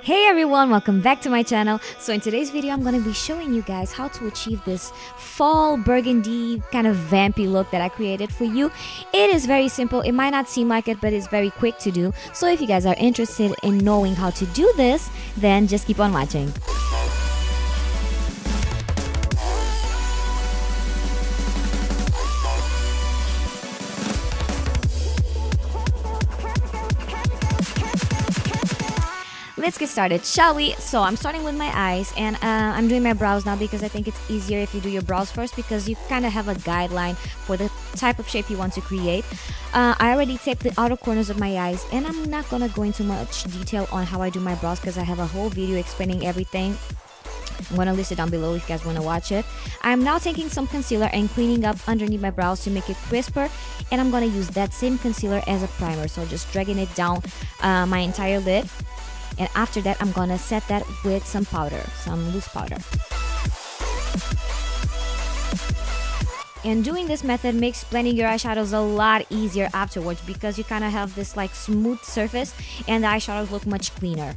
Hey everyone, welcome back to my channel. So in today's video, I'm going to be showing you guys how to achieve this fall burgundy kind of vampy look that I created for you. It is very simple. It might not seem like it, but it's very quick to do. So if you guys are interested in knowing how to do this, then just keep on watching. Let's get started, shall we? So I'm starting with my eyes, and I'm doing my brows now because I think it's easier if you do your brows first because you kind of have a guideline for the type of shape you want to create. I already taped the outer corners of my eyes, and I'm not gonna go into much detail on how I do my brows because I have a whole video explaining everything. I'm gonna list it down below if you guys want to watch it. I'm now taking some concealer and cleaning up underneath my brows to make it crisper, and I'm gonna use that same concealer as a primer, so just dragging it down my entire lid. And after that, I'm gonna set that with some powder, some loose powder. And doing this method makes blending your eyeshadows a lot easier afterwards because you kind of have this like smooth surface and the eyeshadows look much cleaner.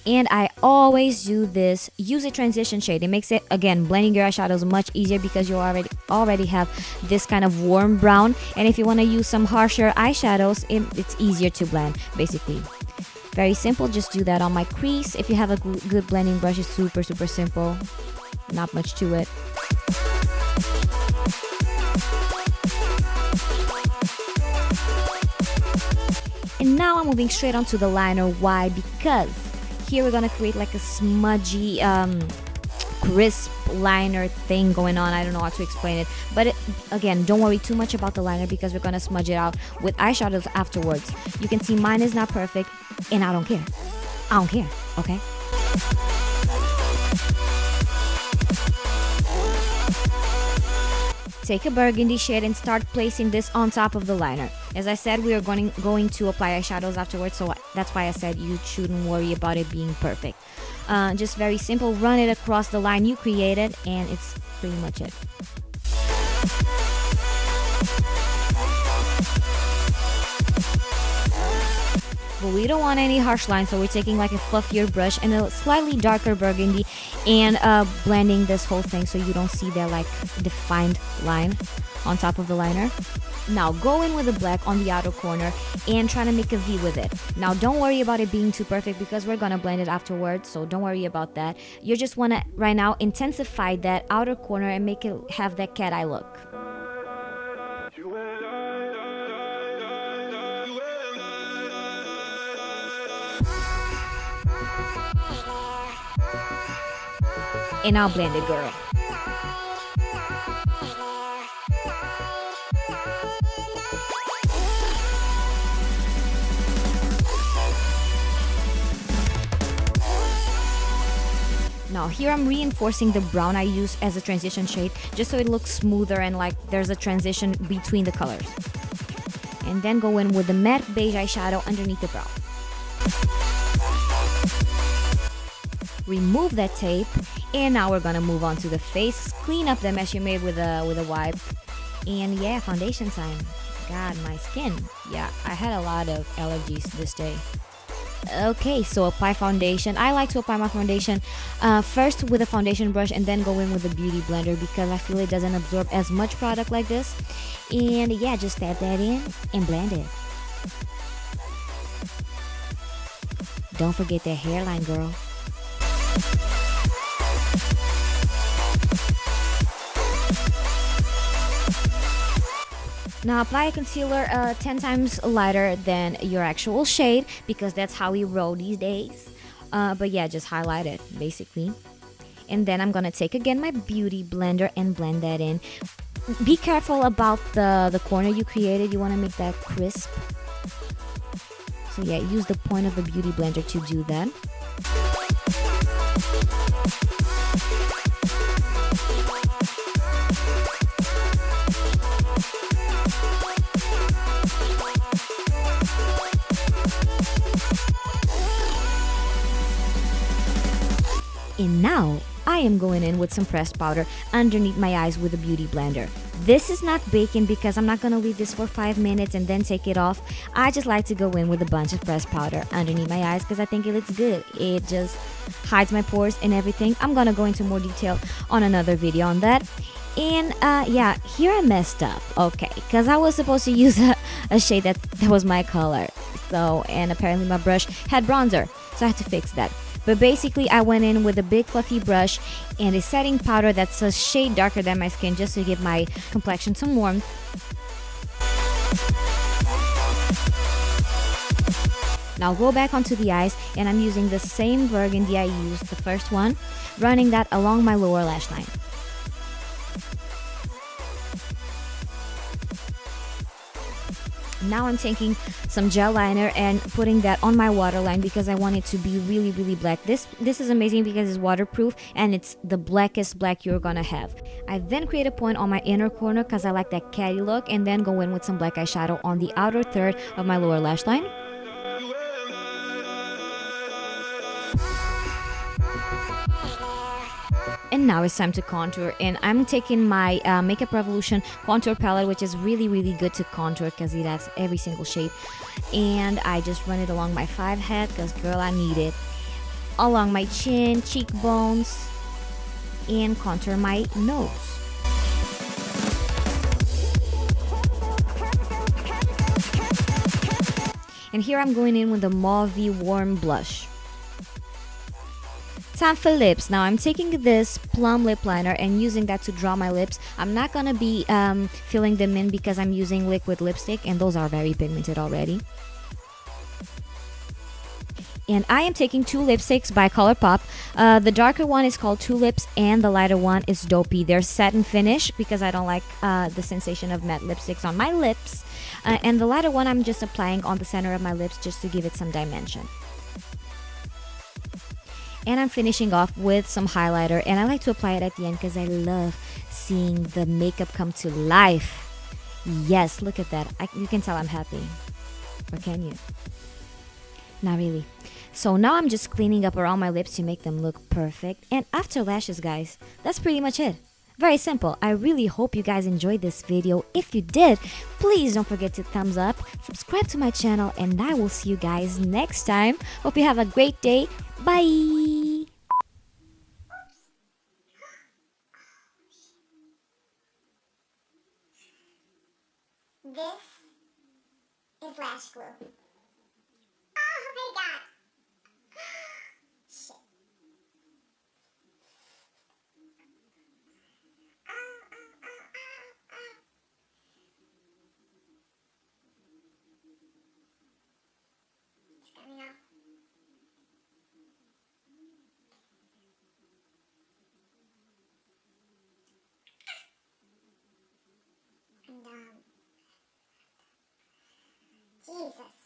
And I always do this, use a transition shade. It makes it, again, blending your eyeshadows much easier because you already have this kind of warm brown. And if you want to use some harsher eyeshadows, it's easier to blend, basically. Very simple, just do that on my crease. If you have a good blending brush, it's super simple. Not much to it. And now I'm moving straight onto the liner. Why? Because here we're gonna create like a smudgy crisp liner thing going on. I don't know how to explain it, but again, don't worry too much about the liner because we're gonna smudge it out with eyeshadows afterwards. You can see mine is not perfect, and I don't care. I don't care, okay? Take a burgundy shade and start placing this on top of the liner. As I said, we are going to apply eyeshadows afterwards, so that's why I said you shouldn't worry about it being perfect. Just very simple, run it across the line you created, and it's pretty much it. But we don't want any harsh lines, so we're taking like a fluffier brush and a slightly darker burgundy and blending this whole thing so you don't see that like defined line on top of the liner. Now go in with the black on the outer corner and try to make a V with it. Now don't worry about it being too perfect because we're gonna blend it afterwards, so don't worry about that. You just wanna right now intensify that outer corner and make it have that cat eye look. And now blend it, girl. Now here I'm reinforcing the brown I use as a transition shade just so it looks smoother and like there's a transition between the colors. And then go in with the matte beige eyeshadow underneath the brow. Remove that tape, and now we're gonna move on to the face. Clean up the mess you made with a wipe. And yeah, foundation time. God, my skin. Yeah, I had a lot of allergies this day. Okay, so apply foundation. I like to apply my foundation first with a foundation brush and then go in with a beauty blender because I feel it doesn't absorb as much product like this. And yeah, just tap that in and blend it. Don't forget that hairline, girl. Now apply a concealer 10 times lighter than your actual shade because that's how we roll these days. But yeah, just highlight it basically. And then I'm gonna take again my beauty blender and blend that in. Be careful about the corner you created. You wanna make that crisp. So yeah, use the point of the beauty blender to do that. And now I am going in with some pressed powder underneath my eyes with a beauty blender. This is not baking because I'm not gonna leave this for 5 minutes and then take it off. I just like to go in with a bunch of pressed powder underneath my eyes because I think it looks good. It just hides my pores and everything. I'm gonna go into more detail on another video on that. And yeah, here I messed up, okay, because I was supposed to use a shade that was my color. So, and apparently my brush had bronzer, so I had to fix that. But basically, I went in with a big fluffy brush and a setting powder that's a shade darker than my skin just to give my complexion some warmth. Now I'll go back onto the eyes and I'm using the same Burgundy I used the first one, running that along my lower lash line. Now I'm taking some gel liner and putting that on my waterline because I want it to be really, really black. This is amazing because it's waterproof and it's the blackest black you're gonna have. I then create a point on my inner corner because I like that catty look, and then go in with some black eyeshadow on the outer third of my lower lash line. And now it's time to contour, and I'm taking my Makeup Revolution contour palette, which is really, really good to contour because it has every single shade. And I just run it along my forehead because, girl, I need it. Along my chin, cheekbones, and contour my nose. And here I'm going in with the Mauvey Warm Blush. Time for lips. Now I'm taking this plum lip liner and using that to draw my lips. I'm not gonna be filling them in because I'm using liquid lipstick and those are very pigmented already. And I am taking two lipsticks by ColourPop. The darker one is called Tulips and the lighter one is Dopey. They're satin finish because I don't like the sensation of matte lipsticks on my lips. And the lighter one I'm just applying on the center of my lips just to give it some dimension. And I'm finishing off with some highlighter, and I like to apply it at the end because I love seeing the makeup come to life. Yes, look at that. You can tell I'm happy. Or can you? Not really. So now I'm just cleaning up around my lips to make them look perfect. And after lashes, guys, that's pretty much it. Very simple. I really hope you guys enjoyed this video. If you did, please don't forget to thumbs up, subscribe to my channel, and I will see you guys next time. Hope you have a great day. Bye! This is lash glue. Oh my god! Shit. It's coming off. And Jesus.